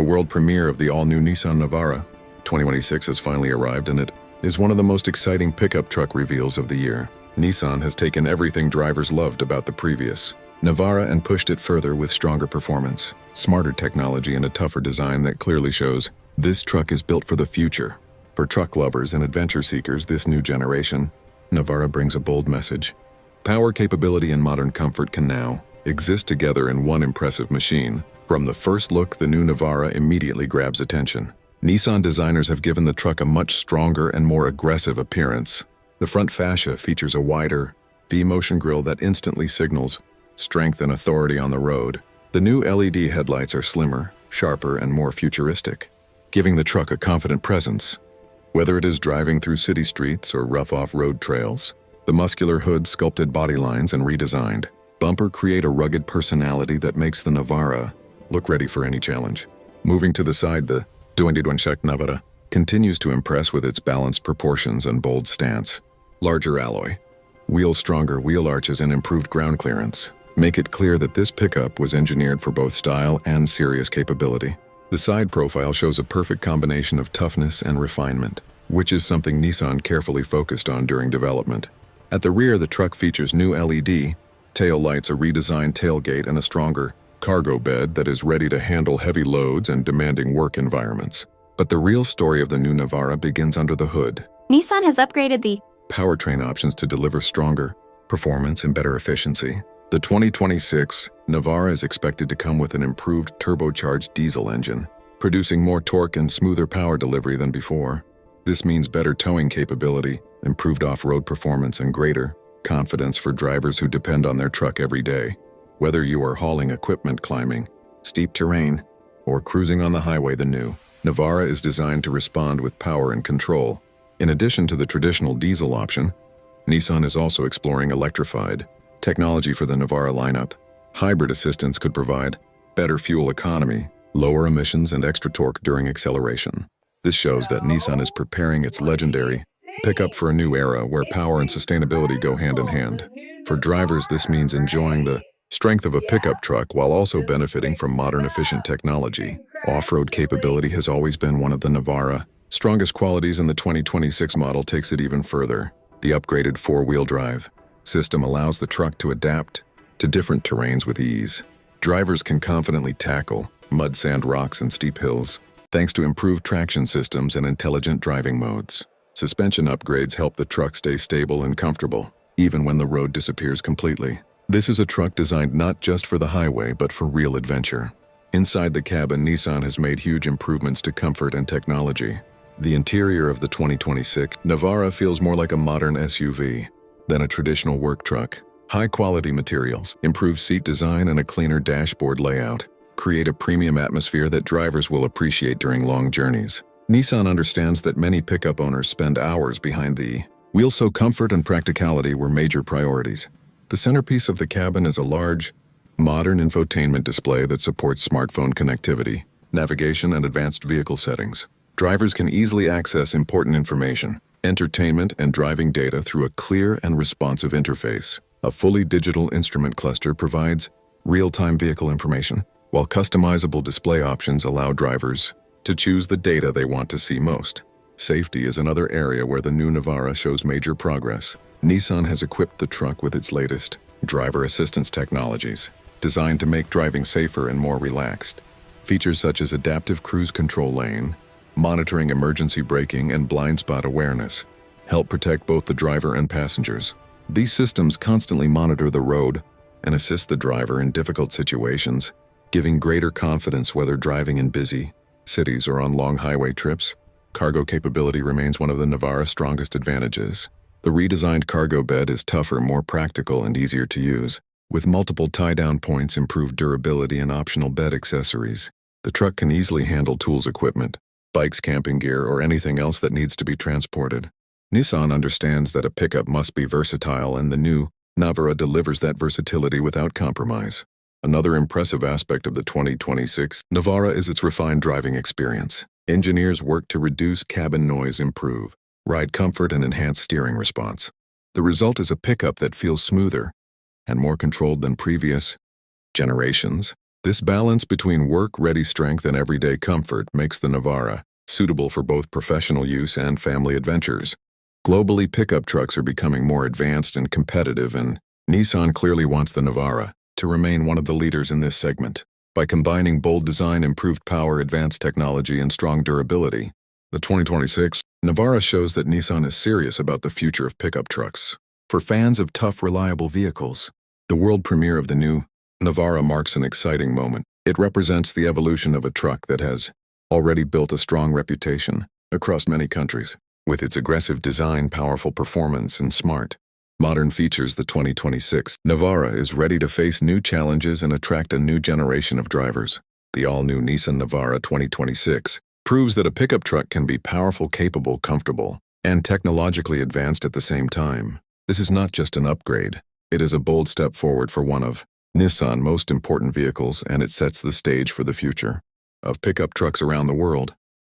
The world premiere of the all-new Nissan Navara 2026 has finally arrived, and it is one of the most exciting pickup truck reveals of the year. Nissan has taken everything drivers loved about the previous Navara and pushed it further with stronger performance, smarter technology, and a tougher design that clearly shows this truck is built for the future. For truck lovers and adventure seekers, this new generation Navara brings a bold message. Power, capability, and modern comfort can now exist together in one impressive machine. From the first look, the new Navara immediately grabs attention. Nissan designers have given the truck a much stronger and more aggressive appearance. The front fascia features a wider, V-motion grille that instantly signals strength and authority on the road. The new LED headlights are slimmer, sharper, and more futuristic, giving the truck a confident presence. Whether it is driving through city streets or rough off-road trails, the muscular hood, sculpted body lines, and redesigned bumper create a rugged personality that makes the Navara look ready for any challenge. Moving to the side, the 2026 Navara continues to impress with its balanced proportions and bold stance. Larger alloy, wheels, stronger wheel arches, and improved ground clearance make it clear that this pickup was engineered for both style and serious capability. The side profile shows a perfect combination of toughness and refinement, which is something Nissan carefully focused on during development. At the rear, the truck features new LED tail lights, a redesigned tailgate, and a stronger cargo bed that is ready to handle heavy loads and demanding work environments. But the real story of the new Navara begins under the hood. Nissan has upgraded the powertrain options to deliver stronger performance and better efficiency. The 2026 Navara is expected to come with an improved turbocharged diesel engine, producing more torque and smoother power delivery than before. This means better towing capability, improved off-road performance, and greater confidence for drivers who depend on their truck every day. Whether you are hauling equipment, climbing steep terrain, or cruising on the highway, the new Navara is designed to respond with power and control. In addition to the traditional diesel option, Nissan is also exploring electrified technology for the Navara lineup. Hybrid assistance could provide better fuel economy, lower emissions, and extra torque during acceleration. This shows that Nissan is preparing its legendary pickup for a new era where power and sustainability go hand in hand. For drivers, this means enjoying the strength of a pickup truck while also benefiting from modern, efficient technology. Off-road capability has always been one of the Navara's strongest qualities, and the 2026 model takes it even further. The upgraded four-wheel drive system allows the truck to adapt to different terrains with ease. Drivers can confidently tackle mud, sand, rocks, and steep hills, thanks to improved traction systems and intelligent driving modes. Suspension upgrades help the truck stay stable and comfortable, even when the road disappears completely. This is a truck designed not just for the highway, but for real adventure. Inside the cabin, Nissan has made huge improvements to comfort and technology. The interior of the 2026 Navara feels more like a modern SUV than a traditional work truck. High-quality materials, improved seat design, and a cleaner dashboard layout create a premium atmosphere that drivers will appreciate during long journeys. Nissan understands that many pickup owners spend hours behind the wheel, so comfort and practicality were major priorities. The centerpiece of the cabin is a large, modern infotainment display that supports smartphone connectivity, navigation, and advanced vehicle settings. Drivers can easily access important information, entertainment, and driving data through a clear and responsive interface. A fully digital instrument cluster provides real-time vehicle information, while customizable display options allow drivers to choose the data they want to see most. Safety is another area where the new Navara shows major progress. Nissan has equipped the truck with its latest driver assistance technologies, designed to make driving safer and more relaxed. Features such as adaptive cruise control lane, monitoring emergency braking, and blind spot awareness help protect both the driver and passengers. These systems constantly monitor the road and assist the driver in difficult situations, giving greater confidence whether driving in busy cities or on long highway trips. Cargo capability remains one of the Navara's strongest advantages. The redesigned cargo bed is tougher, more practical, and easier to use. With multiple tie-down points, improved durability, and optional bed accessories, the truck can easily handle tools, equipment, bikes, camping gear, or anything else that needs to be transported. Nissan understands that a pickup must be versatile, and the new Navara delivers that versatility without compromise. Another impressive aspect of the 2026 Navara is its refined driving experience. Engineers work to reduce cabin noise, improve ride comfort, and enhance steering response. The result is a pickup that feels smoother and more controlled than previous generations. This balance between work-ready strength and everyday comfort makes the Navara suitable for both professional use and family adventures. Globally, pickup trucks are becoming more advanced and competitive, and Nissan clearly wants the Navara to remain one of the leaders in this segment. By combining bold design, improved power, advanced technology, and strong durability, the 2026 Navara shows that Nissan is serious about the future of pickup trucks. For fans of tough, reliable vehicles, the world premiere of the new Navara marks an exciting moment. It represents the evolution of a truck that has already built a strong reputation across many countries. With its aggressive design, powerful performance, and smart, modern features, the 2026 Navara is ready to face new challenges and attract a new generation of drivers. The all-new Nissan Navara 2026 proves that a pickup truck can be powerful, capable, comfortable, and technologically advanced at the same time. This is not just an upgrade. It is a bold step forward for one of Nissan's most important vehicles, and it sets the stage for the future of pickup trucks around the world.